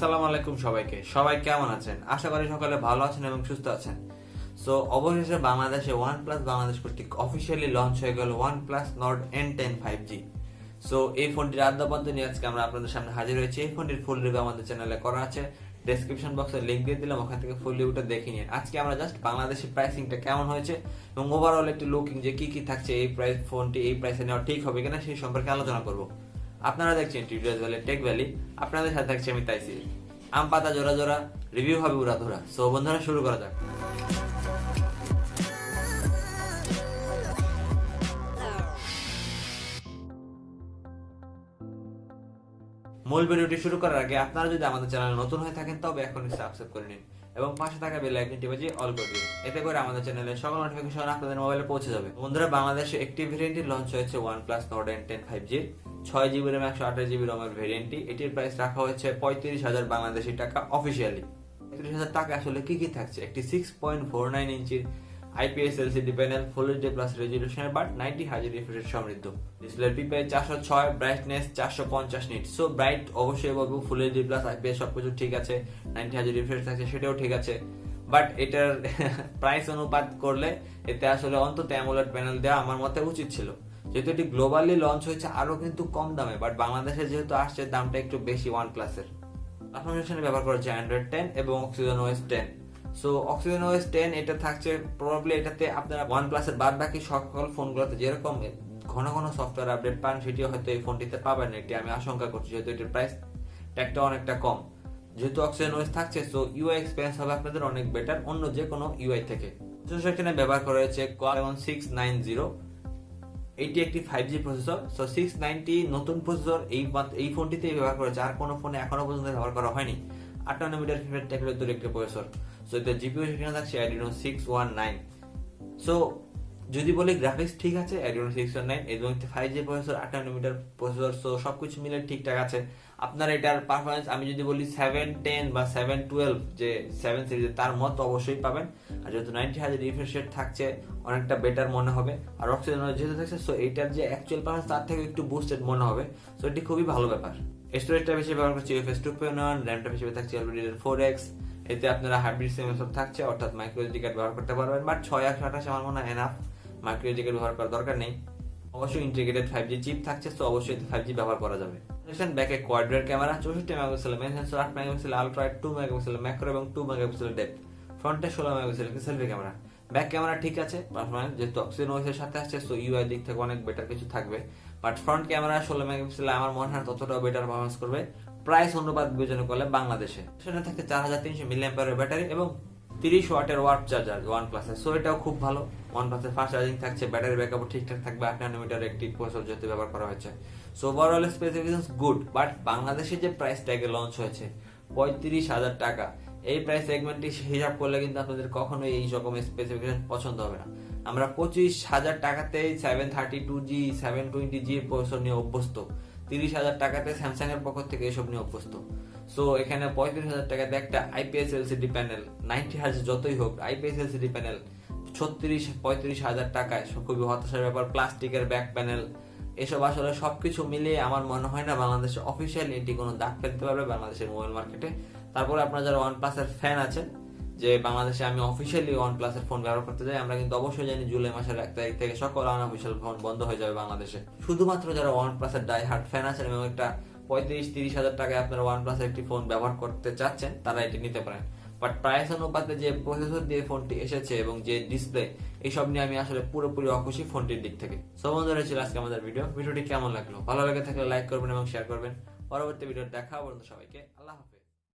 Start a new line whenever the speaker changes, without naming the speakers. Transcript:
আসসালামু আলাইকুম সবাইকে। সবাই কেমন আছেন? আশা করি সকলে ভালো আছেন এবং সুস্থ আছেন। সো অবশেষে বাংলাদেশে OnePlus বাংলাদেশ কর্তৃক অফিসিয়ালি লঞ্চ হয়ে গেল OnePlus Nord N10 5G। So এই ফোনটির আদ্যপান্ত নিয়ে আজকে আমরা আপনাদের সামনে হাজির হয়েছি। এই ফোনটির ফুল রিভিউ আমাদের চ্যানেলে করা আছে, ডেসক্রিপশন বক্সে লিংক দিয়ে দিলাম, ওখান থেকে ফুল রিভিউটা দেখে নিন। আজকে আমরা জাস্ট বাংলাদেশি প্রাইসিংটা কেমন হয়েছে এবং ওভারঅল একটু লুকিং যে কি কি থাকছে, এই প্রাইস ফোনটি এই প্রাইসে নেওয়া ঠিক হবে কিনা সেই সম্পর্কে আলোচনা করব। আপনারা দেখছেন টিউটোরিয়াল ভ্যালি টেক ভ্যালি, আপনাদের সাথে থাকছি আমি তাইসি। আম পাতা জোড়া জোড়া, রিভিউ হবে উড়া ধরা। সো বন্ধুরা শুরু করা যাক। মূল ভিডিওটি শুরু করার আগে আপনারা যদি আমাদের চ্যানেলে নতুন হয়ে থাকেন তবে এখনই সাবস্ক্রাইব করে নিন এবং পাশে থাকা বেল আইকনটি বাজিয়ে অল করে দিন। এতে করে আমাদের চ্যানেলের সকল নোটিফিকেশন আপনাদের মোবাইলে পৌঁছে যাবে। বন্ধুরা, বাংলাদেশে একটি ভেরিয়েন্টটি লঞ্চ হয়েছে OnePlus Nord N10 5G 6GB RAM 128GB ROM এর ভেরিয়েন্টটি। এটির প্রাইস রাখা হয়েছে 35,000 বাংলাদেশি টাকা অফিসিয়ালি। 35,000 টাকা আসলে কি কি থাকছে? একটি 6.49 ইঞ্চির IPS LCD panel, full HD plus রেজলিউশনের বাট 90 Hz রিফ্রেশ সমৃদ্ধ। ডিসপ্লের PPI 406, brightness 450 nit. So bright অবশ্যই বলবো, ফুল HD প্লাস IPS সবকিছু ঠিক আছে, 90 Hz রিফ্রেশ থাকছে সেটাও ঠিক আছে। বাট এটার প্রাইস অনুপাত করলে এতে আসলে অন্তত অ্যামোলেড প্যানেল দেওয়া আমার মতে উচিত ছিল, যেহেতু এটি গ্লোবালি লঞ্চ হয়েছে আরো কিন্তু কম দামে। বাট বাংলাদেশে যেহেতু আসছে দামটা একটু বেশি OnePlus এর। প্ল্যাটফর্ম ব্যবহার করা হচ্ছে Android 10 এবং OxygenOS 10। সো OxygenOS 10 এটা থাকছে প্রবাবলি, এটাতে আপনারা OnePlus এর বাদ বাকি সকল ফোনগুলোতে যেরকম ঘন ঘন সফটওয়্যার আপডেট পান সেটিও হয়তো এই ফোনটিতে পাবেন না, এটি আমি আশঙ্কা করছি, যেহেতু এটির প্রাইস ট্যাগটা অনেকটা কম। যেহেতু OxygenOS থাকছে, সো ইউআই এক্সপিরিয়েন্স হবে আপনাদের অনেক বেটার অন্য যে কোনো ইউআই থেকে। সেখানে ব্যবহার করা হয়েছে Qualcomm 690। এটি একটি 5G প্রসেসর। সো 690 নতুন প্রসেসর এই ফোনটিতে ব্যবহার করা হয়েছে, আর কোনো ফোনে এখনো পর্যন্ত ব্যবহার করা হয়নি। 8 নানোমিটার ফিঙ্গার টেকনোলজির একটি প্রসেসর। সো এতে জিপিইউ সেখানে থাকছে Adreno 619। সো যদি বলি গ্রাফিক্স ঠিক আছে, Adreno 619 এবং একটি 5G processor, 8 nanometre processor. So সবকিছু মিলে ঠিকঠাক আছে। আপনার এটার পারফরমেন্স আমি যদি বলি 710 বা 712 যে 7 সিরিজের তার মত অবশ্যই পাবেন। আর যেহেতু 90 Hz রিফ্রেশ রেট থাকছে অনেকটা বেটার মনে হবে। আর অক্সিজেন যেহেতু থাকছে, সো এটার যে অ্যাকচুয়াল পারফরমেন্স তার থেকে একটু বুস্টেড মনে হবে। সো এটি খুবই ভালো ব্যাপার। স্টোরেজটা বেশি ব্যবহার করছি UFS 2.1, র্যামটা বেশি থাকছে LPDDR4X। এতে আপনারা হাইব্রিড সেন্সর থাকছে, অর্থাৎ মাইক্রো SD কার্ড ব্যবহার করতে পারবেন। বাট 6128 আমার মনে হয় এনাফ, মাইক্রো SD কার্ড ব্যবহার করার দরকার নেই। অবশ্যই ইন্টিগ্রেটেড 5G চিপ থাকছে, তো অবশ্যই 5G ব্যবহার করা যাবে। ব্যাকে quad rear camera, 64 megapixel main sensor, 8 megapixel ultra, 2 megapixel macro এবং 2 মেগাপিক্সেল ডেপথ। ফ্রন্টে 16 megapixel selfie camera. Back camera ঠিক আছে, পারফরম্যান্স যেহেতু OxygenOS এর সাথে আসছে, সো ইউআই দিক থেকে অনেক বেটার কিছু থাকবে। বাট ফ্রন্ট ক্যামেরা 16 মেগাপিক্সেল আমার মনে হয় ততটাও বেটার পারফরম্যান্স করবে প্রাইস অনুপাত বিবেচনা করলে বাংলাদেশে। সেখানে থাকে 4300 মিলিঅ্যাম্পিয়ারের ব্যাটারি এবং 30 ওয়াটের ওয়ার্প চার্জার OnePlus এর। সো এটাও খুব ভালো। OnePlus এর ফাস্ট চার্জিং থাকছে, ব্যাটারি ব্যাকআপও ঠিকঠাক থাকবে, 8 নানোমিটার একটি প্রসেসর যেহেতু ব্যবহার করা হয়েছে। So overall specifications good. But বাংলাদেশে যে প্রাইস ট্যাগে লঞ্চ হয়েছে 35,000 টাকা, এই প্রাইস সেগমেন্টটি হিসাব করলে কিন্তু আপনাদের কখনোই এই রকম স্পেসিফিকেশন পছন্দ হবে না। আমরা 25,000 টাকাতেই 732G 720G প্রসেসর নিয়ে অভ্যস্ত, 30,000 টাকাতে স্যামসাং এর পক্ষ থেকে এসব নিয়ে অভ্যস্ত। সো এখানে 35,000 টাকাতে একটা IPS LCD প্যানেল, 90 Hz যতই হোক IPS LCD প্যানেল 35,000 টাকায় খুবই হতাশার ব্যাপার। প্লাস্টিকের ব্যাক প্যানেল, এসব আসলে সবকিছু মিলিয়ে আমার মনে হয় না বাংলাদেশে অফিসিয়ালি এটি কোনো দাগ ফেলতে পারবে বাংলাদেশের মোবাইল মার্কেটে। তারপরে আপনারা যারা OnePlus এর ফ্যান আছেন, যে বাংলাদেশে আমি অফিসিয়ালি OnePlus এর ফোন ব্যবহার করতে যাই, আমরা কিন্তু অবশ্যই জানি জুলাই মাসের 1 তারিখ থেকে সকল আনঅফিসিয়াল ফোন বন্ধ হয়ে যাবে বাংলাদেশে। শুধুমাত্র যারা OnePlus এর ডাই হার্ড ফ্যান আছেন এবং একটা 35-30,000 টাকায় আপনারা OnePlus এর একটি ফোন ব্যবহার করতে চাচ্ছেন, তারা এটি নিতে পারেন। বাট প্রাইস অনুপাতে যে প্রসেসর দিয়ে ফোনটি এসেছে এবং যে ডিসপ্লে, এইসব নিয়ে আমি আসলে পুরোপুরি অখুশি ফোনটির দিক থেকে। সো বন্ধুরা, ছিল আজকে আমাদের ভিডিওটি কেমন লাগলো? ভালো লেগে থাকলে লাইক করবেন এবং শেয়ার করবেন। পরবর্তী ভিডিও দেখা পর্যন্ত সবাইকে আল্লাহ হাফেজ।